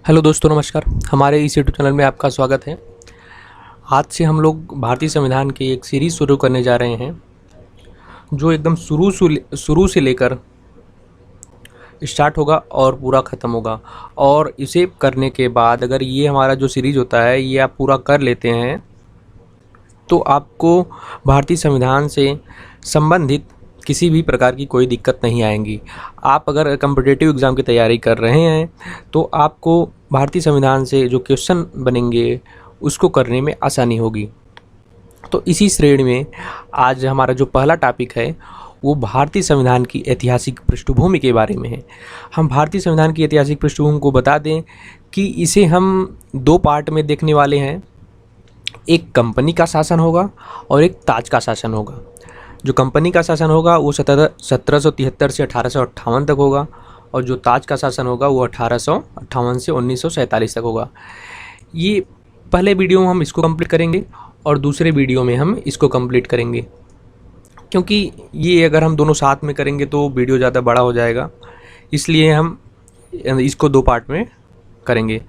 Hello दोस्तों, नमस्कार। हमारे इस यूट्यूब चैनल में आपका स्वागत है। आज से हम लोग भारतीय संविधान की एक सीरीज़ शुरू करने जा रहे हैं, जो एकदम शुरू से लेकर स्टार्ट होगा और पूरा ख़त्म होगा। और इसे करने के बाद अगर ये हमारा जो सीरीज़ होता है ये आप पूरा कर लेते हैं तो आपको भारतीय संविधान से संबंधित किसी भी प्रकार की कोई दिक्कत नहीं आएंगी। आप अगर कॉम्पिटिटिव एग्ज़ाम की तैयारी कर रहे हैं तो आपको भारतीय संविधान से जो क्वेश्चन बनेंगे उसको करने में आसानी होगी। तो इसी श्रेणी में आज हमारा जो पहला टॉपिक है वो भारतीय संविधान की ऐतिहासिक पृष्ठभूमि के बारे में है। हम भारतीय संविधान की ऐतिहासिक पृष्ठभूमि को बता दें कि इसे हम दो पार्ट में देखने वाले हैं। एक कंपनी का शासन होगा और एक ताज का शासन होगा। जो कंपनी का शासन होगा वो 1773 से 1858 तक होगा और जो ताज का शासन होगा वो 1858 से 1947 तक होगा। ये पहले वीडियो में हम इसको कंप्लीट करेंगे और दूसरे वीडियो में हम इसको कंप्लीट करेंगे, क्योंकि ये अगर हम दोनों साथ में करेंगे तो वीडियो ज़्यादा बड़ा हो जाएगा, इसलिए हम इसको दो पार्ट में करेंगे।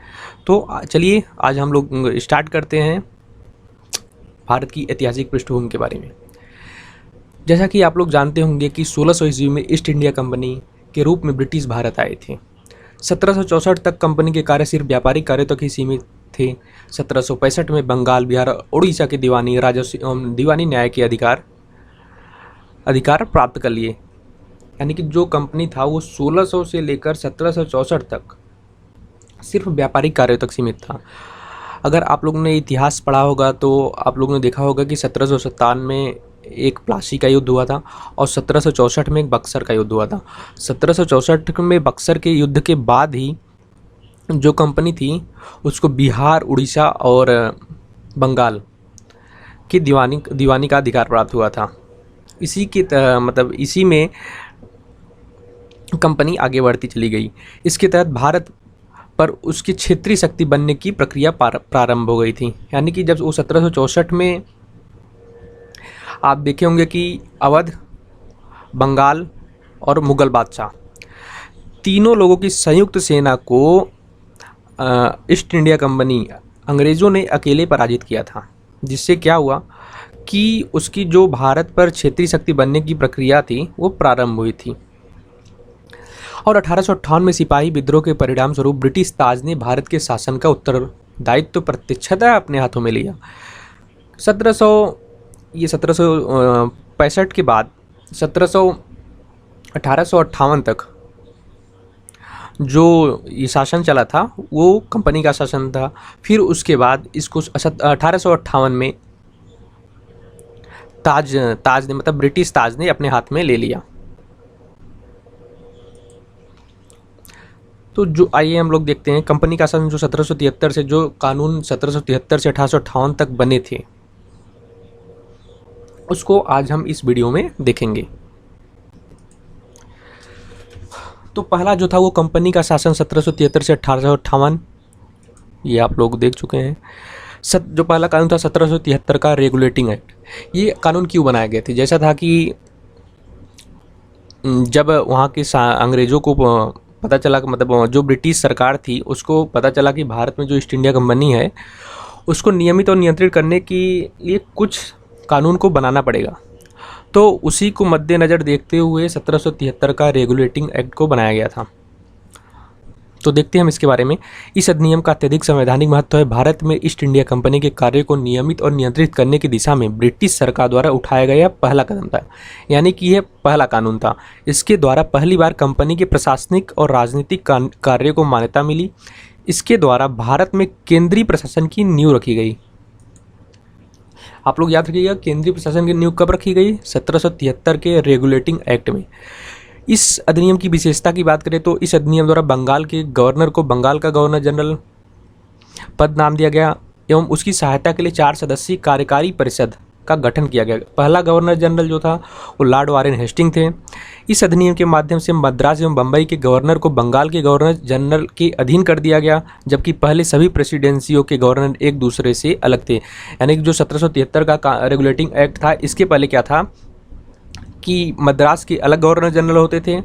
तो चलिए आज हम लोग स्टार्ट करते हैं भारत की ऐतिहासिक पृष्ठभूमि के बारे में। जैसा कि आप लोग जानते होंगे कि 1600 ईस्वी में ईस्ट इंडिया कंपनी के रूप में ब्रिटिश भारत आए थे। 1764 तक कंपनी के कार्य सिर्फ व्यापारिक कार्य तक ही सीमित थे। 1765 में बंगाल, बिहार और उड़ीसा के दीवानी दीवानी न्याय के अधिकार प्राप्त कर लिए। यानी कि जो कंपनी था वो 1600 से लेकर 1764 तक सिर्फ व्यापारिक कार्यों तक सीमित था। अगर आप लोगों ने इतिहास पढ़ा होगा तो आप लोगों ने देखा होगा कि 1757 में एक प्लासी का युद्ध हुआ था और 1764 में एक बक्सर का युद्ध हुआ था। 1764 में बक्सर के युद्ध के बाद ही जो कंपनी थी उसको बिहार, उड़ीसा और बंगाल की दीवानी का अधिकार प्राप्त हुआ था। इसी में कंपनी आगे बढ़ती चली गई। इसके तहत भारत पर उसकी क्षेत्रीय शक्ति बनने की प्रक्रिया प्रारंभ हो गई थी। यानी कि जब वो 1764 में आप देखे होंगे कि अवध, बंगाल और मुग़ल बादशाह तीनों लोगों की संयुक्त सेना को ईस्ट इंडिया कंपनी अंग्रेज़ों ने अकेले पराजित किया था, जिससे क्या हुआ कि उसकी जो भारत पर क्षेत्रीय शक्ति बनने की प्रक्रिया थी वो प्रारंभ हुई थी। और 1858 में सिपाही विद्रोह के परिणाम स्वरूप ब्रिटिश ताज ने भारत के शासन का उत्तरदायित्व प्रत्यक्षतः अपने हाथों में लिया। 1765 के बाद 1858 तक जो ये शासन चला था वो कंपनी का शासन था। फिर उसके बाद इसको 1858 में ताज ने ब्रिटिश ताज ने अपने हाथ में ले लिया। तो जो आइए हम लोग देखते हैं कंपनी का शासन जो 1773 से जो कानून 1773 से 1858 तक बने थे उसको आज हम इस वीडियो में देखेंगे। तो पहला जो था वो कंपनी का शासन 1773 से 1858, ये आप लोग देख चुके हैं। जो पहला कानून था 1773 का रेगुलेटिंग एक्ट। ये कानून क्यों बनाए गए थे? जैसा था कि जब वहाँ के अंग्रेज़ों को पता चला, जो ब्रिटिश सरकार थी उसको पता चला कि भारत में जो ईस्ट इंडिया कंपनी है उसको नियमित और नियंत्रित करने के लिए कुछ कानून को बनाना पड़ेगा। तो उसी को मद्देनज़र देखते हुए 1773 का रेगुलेटिंग एक्ट को बनाया गया था। तो देखते हैं हम इसके बारे में। इस अधिनियम का अत्यधिक संवैधानिक महत्व है। भारत में ईस्ट इंडिया कंपनी के कार्य को नियमित और नियंत्रित करने की दिशा में ब्रिटिश सरकार द्वारा उठाया गया पहला कदम था। यानी कि यह पहला कानून था। इसके द्वारा पहली बार कंपनी के प्रशासनिक और राजनीतिक कार्य को मान्यता मिली। इसके द्वारा भारत में केंद्रीय प्रशासन की नींव रखी गई। आप लोग याद रखिएगा, केंद्रीय प्रशासन की नींव कब रखी गई? 1773 के रेगुलेटिंग एक्ट में। इस अधिनियम की विशेषता की बात करें तो इस अधिनियम द्वारा बंगाल के गवर्नर को बंगाल का गवर्नर जनरल पद नाम दिया गया एवं उसकी सहायता के लिए 4 सदस्यीय कार्यकारी परिषद का गठन किया गया। पहला गवर्नर जनरल जो था वो लॉर्ड वारेन हेस्टिंग थे। इस अधिनियम के माध्यम से मद्रास एवं बम्बई के गवर्नर को बंगाल के गवर्नर जनरल के अधीन कर दिया गया, जबकि पहले सभी प्रेसिडेंसियों के गवर्नर एक दूसरे से अलग थे। यानी कि जो 1773 का रेगुलेटिंग एक्ट था, इसके पहले क्या था कि मद्रास के अलग गवर्नर जनरल होते थे,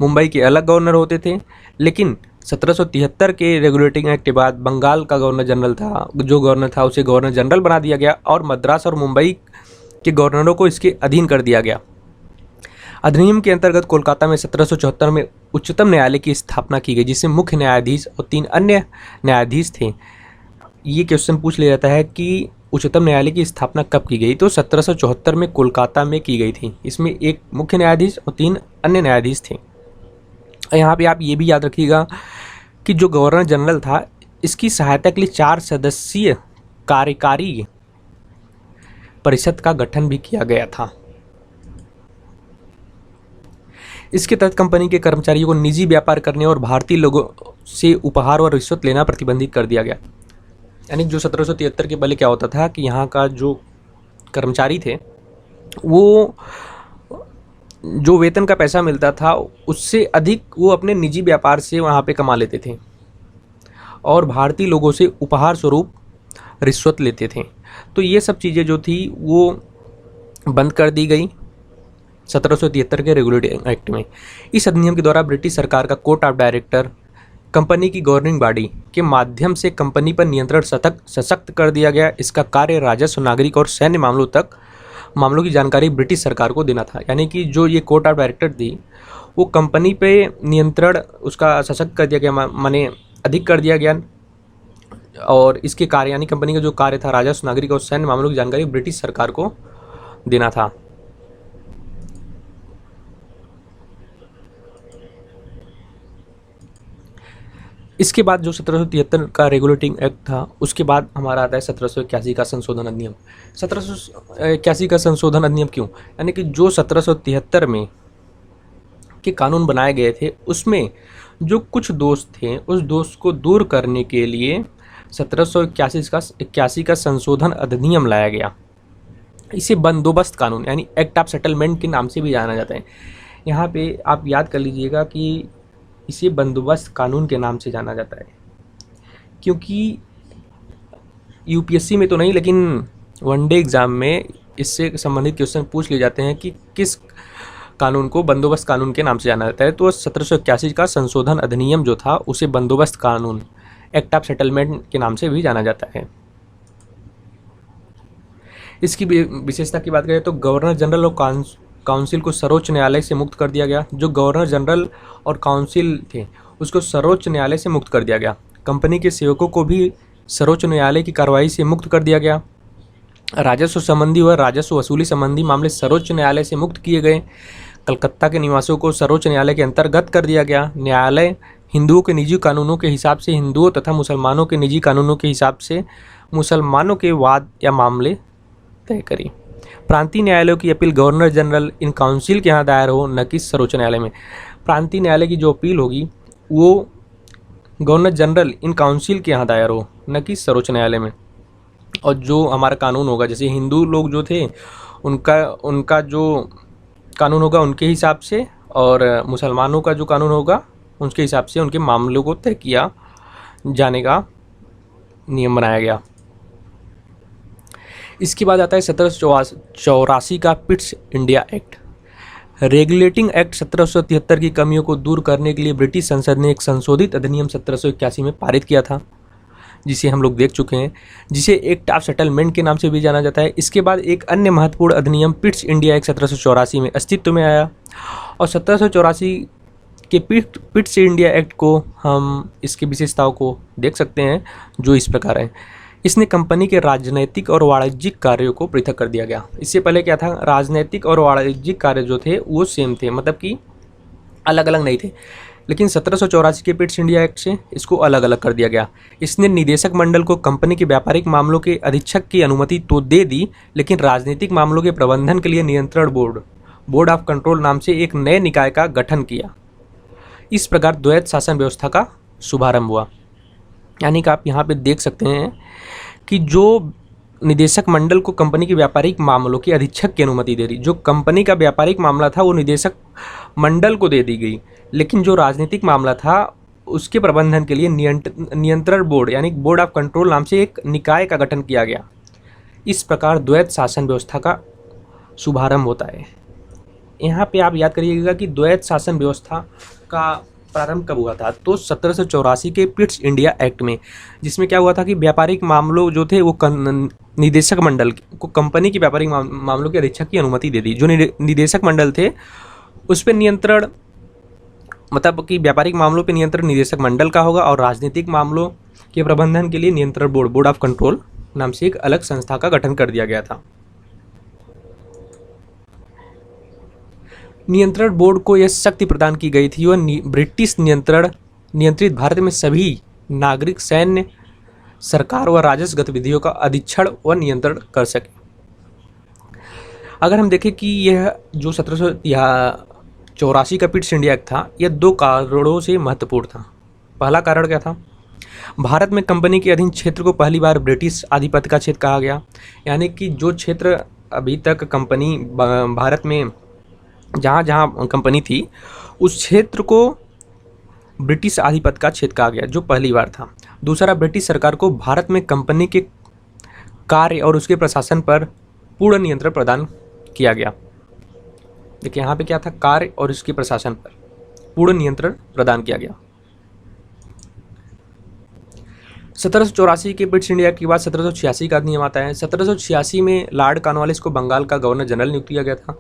मुंबई के अलग गवर्नर होते थे, लेकिन 1773 के रेगुलेटिंग एक्ट के बाद बंगाल का गवर्नर जनरल था, जो गवर्नर था उसे गवर्नर जनरल बना दिया गया और मद्रास और मुंबई के गवर्नरों को इसके अधीन कर दिया गया। अधिनियम के अंतर्गत कोलकाता में 1774 में उच्चतम न्यायालय की स्थापना की गई, जिसमें मुख्य न्यायाधीश और 3 अन्य न्यायाधीश थे। ये क्वेश्चन पूछ लिया जाता है कि उच्चतम न्यायालय की स्थापना कब की गई, तो 1774 में कोलकाता में की गई थी। इसमें एक मुख्य न्यायाधीश और 3 अन्य न्यायाधीश थे। यहाँ पे आप ये भी याद रखिएगा कि जो गवर्नर जनरल था, इसकी सहायता के लिए 4 सदस्यीय कार्यकारी परिषद का गठन भी किया गया था। इसके तहत कंपनी के कर्मचारियों को निजी व्यापार करने और भारतीय लोगों से उपहार और रिश्वत लेना प्रतिबंधित कर दिया गया। यानी जो 1773 के पहले क्या होता था कि यहाँ का जो कर्मचारी थे, वो जो वेतन का पैसा मिलता था उससे अधिक वो अपने निजी व्यापार से वहाँ पे कमा लेते थे और भारतीय लोगों से उपहार स्वरूप रिश्वत लेते थे। तो ये सब चीज़ें जो थी वो बंद कर दी गई 1773 के रेगुलेटिंग एक्ट में। इस अधिनियम के द्वारा ब्रिटिश सरकार का कोर्ट ऑफ डायरेक्टर कंपनी की गवर्निंग बॉडी के माध्यम से कंपनी पर नियंत्रण सशक्त कर दिया गया। इसका कार्य राजस्व, नागरिक और सैन्य मामलों की जानकारी ब्रिटिश सरकार को देना था। यानी कि जो ये कोर्ट ऑफ डायरेक्टर थी वो कंपनी पे नियंत्रण उसका सशक्त कर दिया गया, माने अधिक कर दिया गया। और इसके कार्य यानी कंपनी का जो कार्य था राजस्व, नागरिक और सैन्य मामलों की जानकारी ब्रिटिश सरकार को देना था। इसके बाद जो 1773 का रेगुलेटिंग एक्ट था, उसके बाद हमारा आता है 1781 का संशोधन अधिनियम। 1781 का संशोधन अधिनियम क्यों? यानी कि जो 1773 में के कानून बनाए गए थे उसमें जो कुछ दोष थे उस दोष को दूर करने के लिए 1781 का संशोधन अधिनियम लाया गया। इसे बंदोबस्त कानून यानी एक्ट ऑफ सेटलमेंट के नाम से भी जाना जाता है। यहाँ पे आप याद कर लीजिएगा कि इसे बंदोबस्त कानून के नाम से जाना जाता है, क्योंकि यूपीएससी में तो नहीं लेकिन वनडे एग्ज़ाम में इससे संबंधित क्वेश्चन पूछ लिए जाते हैं कि किस कानून को बंदोबस्त कानून के नाम से जाना जाता है। तो 1781 का संशोधन अधिनियम जो था उसे बंदोबस्त कानून, एक्ट ऑफ सेटलमेंट के नाम से भी जाना जाता है। इसकी विशेषता की बात करें तो गवर्नर जनरल और काउंसिल को सर्वोच्च न्यायालय से मुक्त कर दिया गया। जो गवर्नर जनरल और काउंसिल थे उसको सर्वोच्च न्यायालय से मुक्त कर दिया गया। कंपनी के सेवकों को भी सर्वोच्च न्यायालय की कार्रवाई से मुक्त कर दिया गया। राजस्व संबंधी व राजस्व वसूली संबंधी मामले सर्वोच्च न्यायालय से मुक्त किए गए। कलकत्ता के निवासियों को सर्वोच्च न्यायालय के अंतर्गत कर दिया गया। न्यायालय हिंदुओं के निजी कानूनों के हिसाब से हिंदुओं तथा मुसलमानों के निजी कानूनों के हिसाब से मुसलमानों के वाद या मामले तय करी। प्रांतीय न्यायालयों की appeal governor general in council के यहाँ दायर हो, न कि सर्वोच्च न्यायालय में। प्रांतीय न्यायालय की जो अपील होगी वो गवर्नर जनरल इन काउंसिल के यहाँ दायर हो, न कि सर्वोच्च न्यायालय में। और जो हमारा कानून होगा, जैसे हिंदू लोग जो थे उनका जो कानून होगा उनके हिसाब से, और मुसलमानों का जो कानून होगा उनके हिसाब से उनके मामलों को तय किया जाने का नियम बनाया गया। इसके बाद आता है 1784 का Pitt's India act. Regulating act 1773 की कमियों को दूर करने के लिए ब्रिटिश संसद ने एक संशोधित अधिनियम 1781 में पारित किया था, जिसे हम लोग देख चुके हैं, जिसे एक्ट ऑफ सेटलमेंट के नाम से भी जाना जाता है। इसके बाद एक अन्य महत्वपूर्ण अधिनियम पिट्स इंडिया एक्ट 1784 में अस्तित्व में आया, और 1784 के पिट्स इंडिया एक्ट को हम इसकी विशेषताओं को देख सकते हैं, जो इस प्रकार है। इसने कंपनी के राजनैतिक और वाणिज्यिक कार्यों को पृथक कर दिया गया। इससे पहले क्या था, राजनैतिक और वाणिज्यिक कार्य जो थे वो सेम थे, मतलब कि अलग अलग नहीं थे। लेकिन 1784 के पिट्स इंडिया एक्ट से इसको अलग अलग कर दिया गया। इसने निदेशक मंडल को कंपनी के व्यापारिक मामलों के अधीक्षक की अनुमति तो दे दी, लेकिन राजनीतिक मामलों के प्रबंधन के लिए नियंत्रण बोर्ड ऑफ कंट्रोल नाम से एक नए निकाय का गठन किया। इस प्रकार द्वैत शासन व्यवस्था का शुभारंभ हुआ। यानी कि आप यहाँ पे देख सकते हैं कि जो निदेशक मंडल को कंपनी के व्यापारिक मामलों के अधीक्षक की अनुमति दे रही, जो कंपनी का व्यापारिक मामला था वो निदेशक मंडल को दे दी गई, लेकिन जो राजनीतिक मामला था उसके प्रबंधन के लिए नियंत्रण बोर्ड यानी बोर्ड ऑफ कंट्रोल नाम से एक निकाय का गठन किया गया। इस प्रकार द्वैत शासन व्यवस्था का शुभारंभ होता है। यहाँ पे आप याद करिएगा कि द्वैत शासन व्यवस्था का प्रारंभ कब हुआ था? तो 1784 के पिट्स इंडिया एक्ट में, जिसमें क्या हुआ था कि व्यापारिक मामलों जो थे वो निदेशक मंडल को कंपनी की व्यापारिक मामलों के अधीक्षक की अनुमति दे दी। जो निदेशक मंडल थे उस पर नियंत्रण, मतलब कि व्यापारिक मामलों पर नियंत्रण निदेशक मंडल का होगा, और राजनीतिक मामलों के प्रबंधन के लिए नियंत्रण बोर्ड ऑफ कंट्रोल नाम से एक अलग संस्था का गठन कर दिया गया था। नियंत्रण बोर्ड को यह शक्ति प्रदान की गई थी वह ब्रिटिश नियंत्रित भारत में सभी नागरिक, सैन्य, सरकार व राजस्व गतिविधियों का अधीक्षण व नियंत्रण कर सके। अगर हम देखें कि यह जो 1784 का पिट्स इंडिया एक्ट था, यह 2 कारणों से महत्वपूर्ण था। पहला कारण क्या था? भारत में कंपनी के अधीन क्षेत्र को पहली बार ब्रिटिश आधिपत्य का क्षेत्र कहा गया। यानी कि जो क्षेत्र अभी तक कंपनी भारत में जहाँ जहाँ कंपनी थी उस क्षेत्र को ब्रिटिश आधिपत्य का क्षेत्र कहा गया, जो पहली बार था। दूसरा, ब्रिटिश सरकार को भारत में कंपनी के कार्य और उसके प्रशासन पर पूर्ण नियंत्रण प्रदान किया गया। देखिए यहाँ पे क्या था, कार्य और उसके प्रशासन पर पूर्ण नियंत्रण प्रदान किया गया। 1784 के पिट्स इंडिया के बाद 1786 का अधिनियम आता है। 1786 में लॉर्ड कॉर्नवालिस को बंगाल का गवर्नर जनरल नियुक्त किया गया था।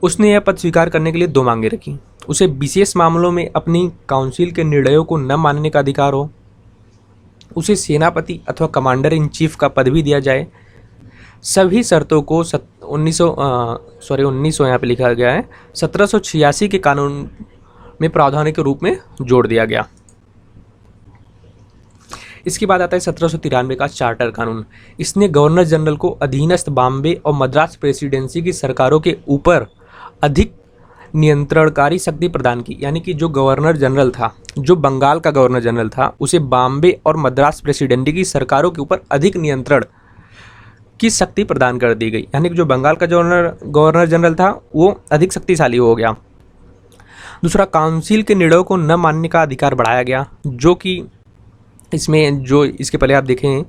उसने यह पद स्वीकार करने के लिए 2 मांगें रखी। उसे विशेष मामलों में अपनी काउंसिल के निर्णयों को न मानने का अधिकार हो, उसे सेनापति अथवा कमांडर इन चीफ का पद भी दिया जाए। सभी शर्तों को 1900 यहाँ पे लिखा गया है, 1786 के कानून में प्रावधान के रूप में जोड़ दिया गया। इसके बाद आता है 1793 का चार्टर कानून। इसने गवर्नर जनरल को अधीनस्थ बॉम्बे और मद्रास प्रेसिडेंसी की सरकारों के ऊपर अधिक नियंत्रणकारी शक्ति प्रदान की। यानी कि जो गवर्नर जनरल था, जो बंगाल का गवर्नर जनरल था, उसे बॉम्बे और मद्रास प्रेसिडेंसी की सरकारों के ऊपर अधिक नियंत्रण की शक्ति प्रदान कर दी गई। यानी कि जो बंगाल का गवर्नर जनरल था वो अधिक शक्तिशाली हो गया। दूसरा, काउंसिल के निर्णयों को न मानने का अधिकार बढ़ाया गया, जो कि इसमें जो इसके पहले आप देखें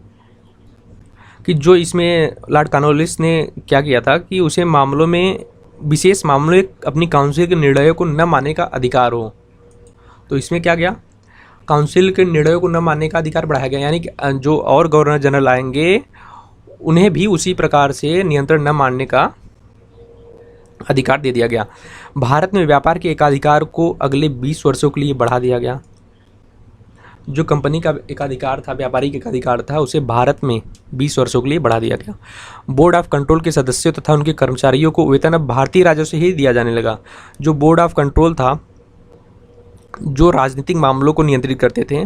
कि जो इसमें लॉर्ड कॉर्नवालिस ने क्या किया था कि उसे मामलों में, विशेष मामलों में अपनी काउंसिल के निर्णयों को न मानने का अधिकार हो। तो इसमें क्या गया, काउंसिल के निर्णयों को न मानने का अधिकार बढ़ाया गया। यानी कि जो और गवर्नर जनरल आएंगे उन्हें भी उसी प्रकार से नियंत्रण न मानने का अधिकार दे दिया गया। भारत में व्यापार के एकाधिकार को अगले 20 वर्षों के लिए बढ़ा दिया गया। जो कंपनी का एकाधिकार था, व्यापारिक एकाधिकार था, उसे भारत में 20 वर्षों के लिए बढ़ा दिया गया। बोर्ड ऑफ कंट्रोल के सदस्यों तथा उनके कर्मचारियों को वेतन अब भारतीय राज्यों से ही दिया जाने लगा। जो बोर्ड ऑफ कंट्रोल था, जो राजनीतिक मामलों को नियंत्रित करते थे,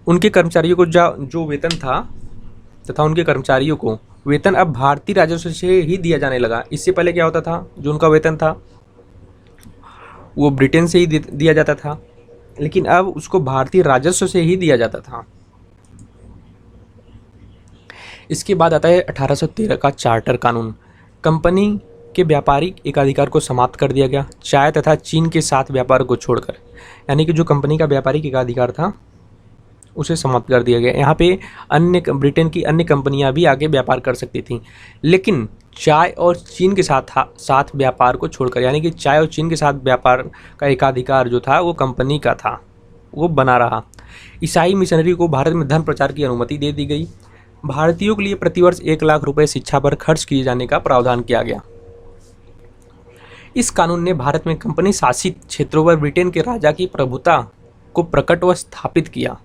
उनके कर्मचारियों को जो वेतन था तथा उनके कर्मचारियों को वेतन अब भारतीय राजस्व से ही दिया जाने लगा। इससे पहले क्या होता था, जो उनका वेतन था वो ब्रिटेन से ही दिया जाता था, लेकिन अब उसको भारतीय राजस्व से ही दिया जाता था। इसके बाद आता है 1813 का चार्टर कानून। कंपनी के व्यापारिक एकाधिकार को समाप्त कर दिया गया, चाय तथा चीन के साथ व्यापार को छोड़कर। यानी कि जो कंपनी का व्यापारिक एकाधिकार था उसे समाप्त कर दिया गया। यहाँ पे ब्रिटेन की अन्य कंपनियां भी आगे व्यापार कर सकती थीं, लेकिन चाय और चीन के साथ व्यापार को छोड़कर। यानी कि चाय और चीन के साथ व्यापार का एकाधिकार जो था वो कंपनी का था, वो बना रहा। ईसाई मिशनरी को भारत में धन प्रचार की अनुमति दे दी गई। भारतीयों के लिए प्रतिवर्ष 1 लाख रुपए शिक्षा पर खर्च किए जाने का प्रावधान किया गया। इस कानून ने भारत में कंपनी शासित क्षेत्रों पर ब्रिटेन के राजा की प्रभुता को प्रकट व स्थापित किया।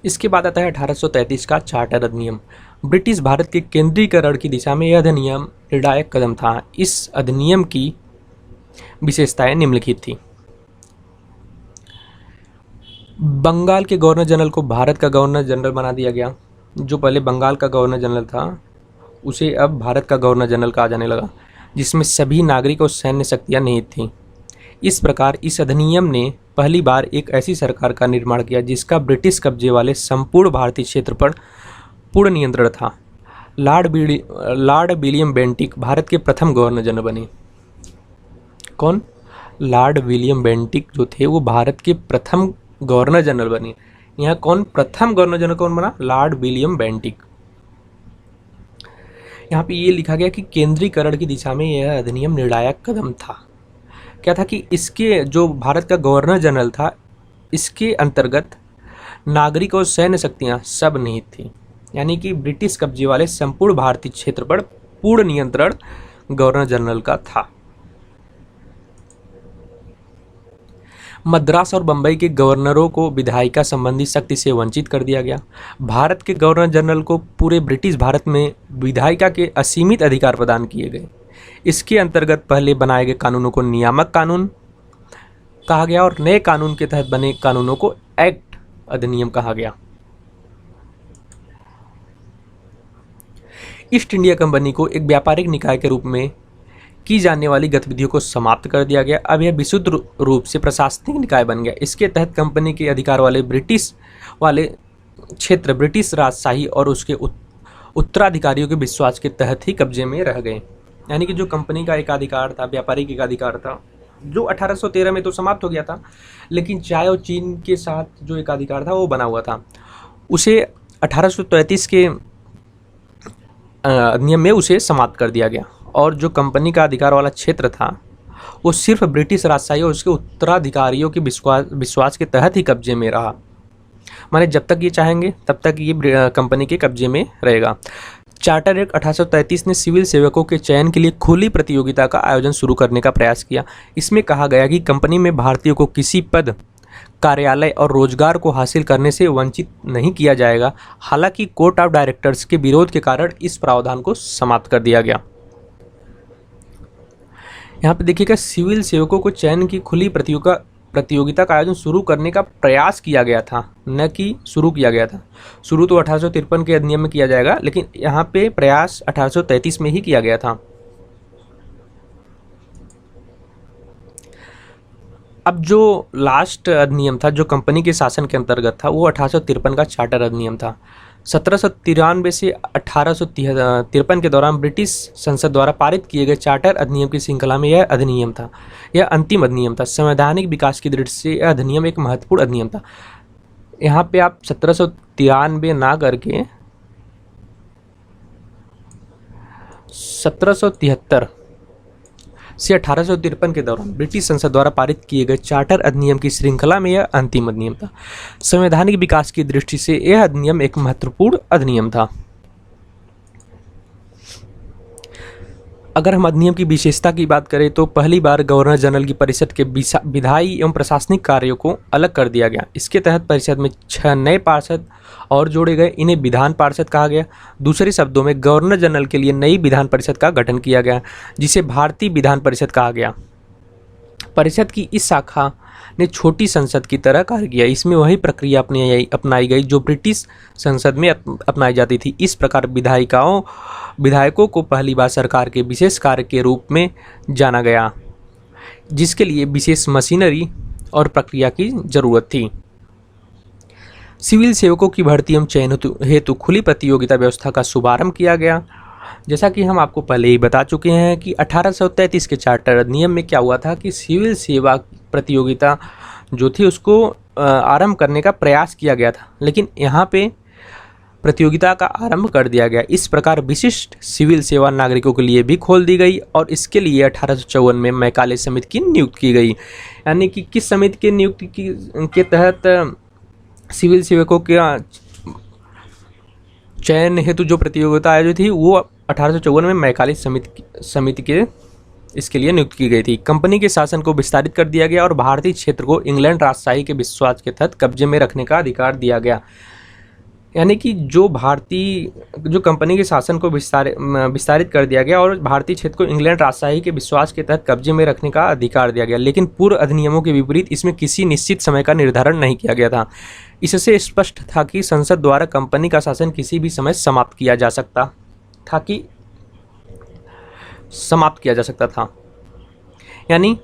इसके बाद आता है 1833 का चार्टर अधिनियम। ब्रिटिश भारत के केंद्रीकरण की दिशा में यह अधिनियम निर्णायक कदम था। इस अधिनियम की विशेषताएं निम्नलिखित थी। बंगाल के गवर्नर जनरल को भारत का गवर्नर जनरल बना दिया गया। जो पहले बंगाल का गवर्नर जनरल था उसे अब भारत का गवर्नर जनरल कहा जाने लगा, जिसमें सभी नागरिक और सैन्य शक्तियां निहित थीं। इस प्रकार इस अधिनियम ने पहली बार एक ऐसी सरकार का निर्माण किया जिसका ब्रिटिश कब्जे वाले संपूर्ण भारतीय क्षेत्र पर पूर्ण नियंत्रण था। लॉर्ड विलियम बेंटिक भारत के प्रथम गवर्नर जनरल बने। कौन? लॉर्ड विलियम बेंटिक जो थे वो भारत के प्रथम गवर्नर जनरल बने। यहाँ कौन प्रथम गवर्नर जनरल कौन बना? Lord William Bentinck. यहाँ पे ये लिखा गया कि केंद्रीकरण की दिशा में यह अधिनियम निर्णायक कदम था। क्या था कि इसके जो भारत का गवर्नर जनरल था, इसके अंतर्गत नागरिक और सैन्य शक्तियाँ सब निहित थी। यानी कि ब्रिटिश कब्जे वाले संपूर्ण भारतीय क्षेत्र पर पूर्ण नियंत्रण गवर्नर जनरल का था। मद्रास और बंबई के गवर्नरों को विधायिका संबंधी शक्ति से वंचित कर दिया गया। भारत के गवर्नर जनरल को पूरे ब्रिटिश भारत में विधायिका के असीमित अधिकार प्रदान किए गए। इसके अंतर्गत पहले बनाए गए कानूनों को नियामक कानून कहा गया और नए कानून के तहत बने कानूनों को एक्ट अधिनियम कहा गया। ईस्ट इंडिया कंपनी को एक व्यापारिक निकाय के रूप में की जाने वाली गतिविधियों को समाप्त कर दिया गया। अब यह विशुद्ध रूप से प्रशासनिक निकाय बन गया। इसके तहत कंपनी के अधिकार वाले ब्रिटिश वाले क्षेत्र ब्रिटिश राजशाही और उसके उत्तराधिकारियों के विश्वास के तहत ही कब्जे में रह गए। यानी कि जो कंपनी का एकाधिकार था, व्यापारिक एकाधिकार था, जो 1813 में तो समाप्त हो गया था, लेकिन चाय और चीन के साथ जो एकाधिकार था वो बना हुआ था। उसे 1833 के अधिनियम में उसे समाप्त कर दिया गया और जो कंपनी का अधिकार वाला क्षेत्र था वो सिर्फ ब्रिटिश राजशाही और उसके उत्तराधिकारियों के विश्वास के तहत ही कब्जे में रहा। माने जब तक ये चाहेंगे तब तक ये कंपनी के कब्जे में रहेगा। चार्टर एक्ट 1833 ने सिविल सेवकों के चयन के लिए खुली प्रतियोगिता का आयोजन शुरू करने का प्रयास किया। इसमें कहा गया कि कंपनी में भारतीयों को किसी पद, कार्यालय और रोजगार को हासिल करने से वंचित नहीं किया जाएगा। हालांकि कोर्ट ऑफ डायरेक्टर्स के विरोध के कारण इस प्रावधान को समाप्त कर दिया गया। यहाँ पे देखिएगा, सिविल सेवकों को चयन की खुली प्रतियोगिता का आयोजन शुरू करने का प्रयास किया गया था, न कि शुरू किया गया था। शुरू तो 1853 के अधिनियम में किया जाएगा, लेकिन यहाँ पे प्रयास 1833 में ही किया गया था। अब जो लास्ट अधिनियम था जो कंपनी के शासन के अंतर्गत था वो 1853 का चार्टर अधिनियम था। 1793 से 1853 के दौरान ब्रिटिश संसद द्वारा पारित किए गए चार्टर अधिनियम की श्रृंखला में यह अधिनियम था। यह अंतिम अधिनियम था। संवैधानिक विकास की दृष्टि से यह अधिनियम एक महत्वपूर्ण अधिनियम था। यहाँ पे आप 1793 ना करके 1773 से 1853 के दौरान ब्रिटिश संसद द्वारा पारित किए गए चार्टर अधिनियम की श्रृंखला में यह अंतिम अधिनियम था। संवैधानिक विकास की दृष्टि से यह अधिनियम एक महत्वपूर्ण अधिनियम था। अगर हम अधिनियम की विशेषता की बात करें तो पहली बार गवर्नर जनरल की परिषद के विधायी एवं प्रशासनिक कार्यों को अलग कर दिया गया। इसके तहत परिषद में 6 नए पार्षद और जोड़े गए। इन्हें विधान पार्षद कहा गया। दूसरे शब्दों में गवर्नर जनरल के लिए नई विधान परिषद का गठन किया गया, जिसे भारतीय विधान परिषद कहा गया। परिषद की इस शाखा ने छोटी संसद की तरह कार्य किया। इसमें वही प्रक्रिया अपनाई गई जो ब्रिटिश संसद में अपनाई जाती थी। इस प्रकार विधायकों को पहली बार सरकार के विशेष कार्य के रूप में जाना गया, जिसके लिए विशेष मशीनरी और प्रक्रिया की जरूरत थी। सिविल सेवकों की भर्ती एवं चयन हेतु खुली प्रतियोगिता व्यवस्था का शुभारंभ किया गया। जैसा कि हम आपको पहले ही बता चुके हैं कि 1833 के चार्टर अधिनियम में क्या हुआ था कि सिविल सेवा प्रतियोगिता जो थी उसको आरंभ करने का प्रयास किया गया था, लेकिन यहाँ पे प्रतियोगिता का आरंभ कर दिया गया। इस प्रकार विशिष्ट सिविल सेवा नागरिकों के लिए भी खोल दी गई और इसके लिए 1854 में मैकाले समिति की नियुक्ति की गई। यानी कि किस समिति की नियुक्ति के तहत सिविल सेवकों के चयन हेतु जो प्रतियोगिता आयोजित थी वो 1854 में मैकाले समिति के इसके लिए नियुक्त की गई थी। कंपनी के शासन को विस्तारित कर दिया गया और भारतीय क्षेत्र को इंग्लैंड राजशाही के विश्वास के तहत कब्जे में रखने का अधिकार दिया गया। यानी कि जो कंपनी के शासन को विस्तारित कर दिया गया और भारतीय क्षेत्र को इंग्लैंड राजशाही के विश्वास के तहत कब्जे में रखने का अधिकार दिया गया। लेकिन पूर्व अधिनियमों के विपरीत इसमें किसी निश्चित समय का निर्धारण नहीं किया गया था। इससे स्पष्ट था कि संसद द्वारा कंपनी का शासन किसी भी समय समाप्त किया जा सकता था। यानी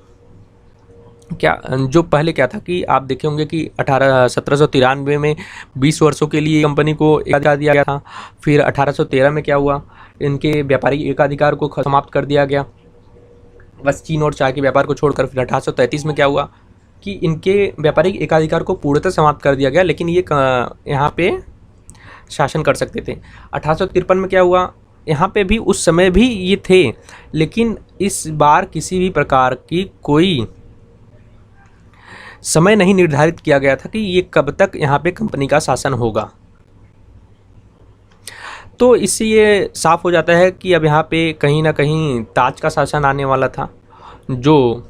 क्या जो पहले क्या था कि आप देखे होंगे कि 1793 में 20 वर्षों के लिए कंपनी को एकाधिकार दिया गया था। फिर 1813 में क्या हुआ, इनके व्यापारिक एकाधिकार को समाप्त कर दिया गया, बस चीन और चाय के व्यापार को छोड़कर। फिर 1833 में क्या हुआ कि इनके व्यापारिक एकाधिकार को पूर्णतः समाप्त कर दिया गया, लेकिन ये यहाँ पे शासन कर सकते थे। 1853 में क्या हुआ, यहाँ पे भी उस समय भी ये थे, लेकिन इस बार किसी भी प्रकार की कोई समय नहीं निर्धारित किया गया था कि ये कब तक यहाँ पे कंपनी का शासन होगा। तो इससे ये साफ हो जाता है कि अब यहाँ पे कहीं ना कहीं ताज का शासन आने वाला था, जो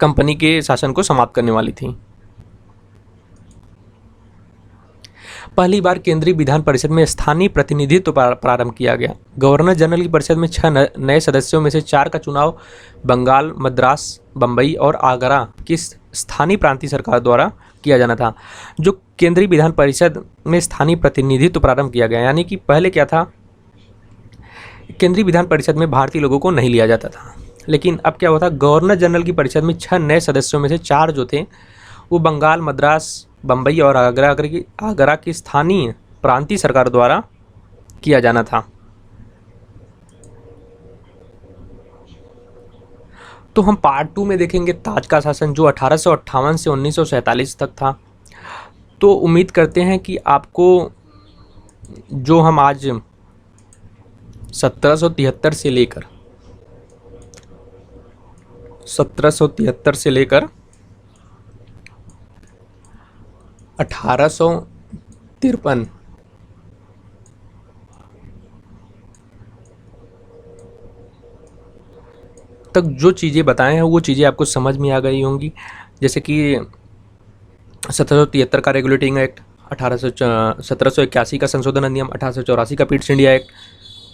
कंपनी के शासन को समाप्त करने वाली थी। पहली बार केंद्रीय विधान परिषद में स्थानीय प्रतिनिधित्व प्रारंभ किया गया। गवर्नर जनरल की परिषद में 6 नए सदस्यों में से 4 का चुनाव बंगाल, मद्रास, बम्बई और आगरा की स्थानीय प्रांतीय सरकार द्वारा किया जाना था। जो केंद्रीय विधान परिषद में स्थानीय प्रतिनिधित्व प्रारंभ किया गया, यानी कि पहले क्या था, केंद्रीय विधान परिषद में भारतीय लोगों को नहीं लिया जाता था, लेकिन अब क्या हुआ था, गवर्नर जनरल की परिषद में 6 नए सदस्यों में से 4 जो थे वो बंगाल, मद्रास, बम्बई और आगरा की स्थानीय प्रांतीय सरकार द्वारा किया जाना था। तो हम पार्ट 2 में देखेंगे ताज का शासन, जो 1858 से 1947 तक था। तो उम्मीद करते हैं कि आपको जो हम आज 1773 से लेकर 1853 तक जो चीज़ें बताए हैं वो चीज़ें आपको समझ में आ गई होंगी। जैसे कि 1773 का रेगुलेटिंग एक्ट, 1781 का संशोधन अधिनियम, 1884 का पिट्स इंडिया एक्ट,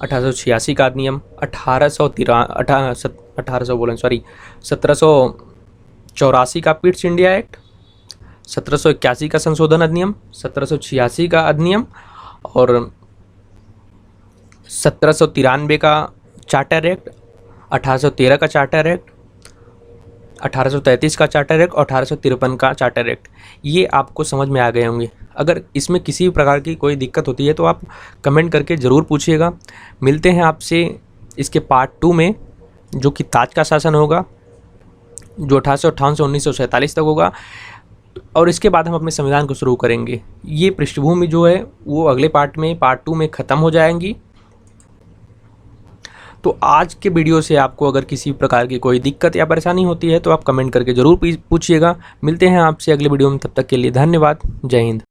1886 का अधिनियम, 1784 का पिट्स इंडिया एक्ट, 1781 का संशोधन अधिनियम, 1786 का अधिनियम और 1793 का चार्टर एक्ट, 1813 का चार्टर एक्ट, 1833 का चार्टर एक्ट और 1853 का चार्टर एक्ट। ये आपको समझ में आ गए होंगे। अगर इसमें किसी भी प्रकार की कोई दिक्कत होती है तो आप कमेंट करके ज़रूर पूछिएगा। मिलते हैं आपसे इसके पार्ट 2 में, जो कि ताज का शासन होगा, जो 1858 से 1947 तक होगा, और इसके बाद हम अपने संविधान को शुरू करेंगे। ये पृष्ठभूमि जो है वो अगले पार्ट 2 में ख़त्म हो जाएंगी। तो आज के वीडियो से आपको अगर किसी प्रकार की कोई दिक्कत या परेशानी होती है तो आप कमेंट करके ज़रूर पूछिएगा। मिलते हैं आपसे अगले वीडियो में, तब तक के लिए धन्यवाद। जय हिंद।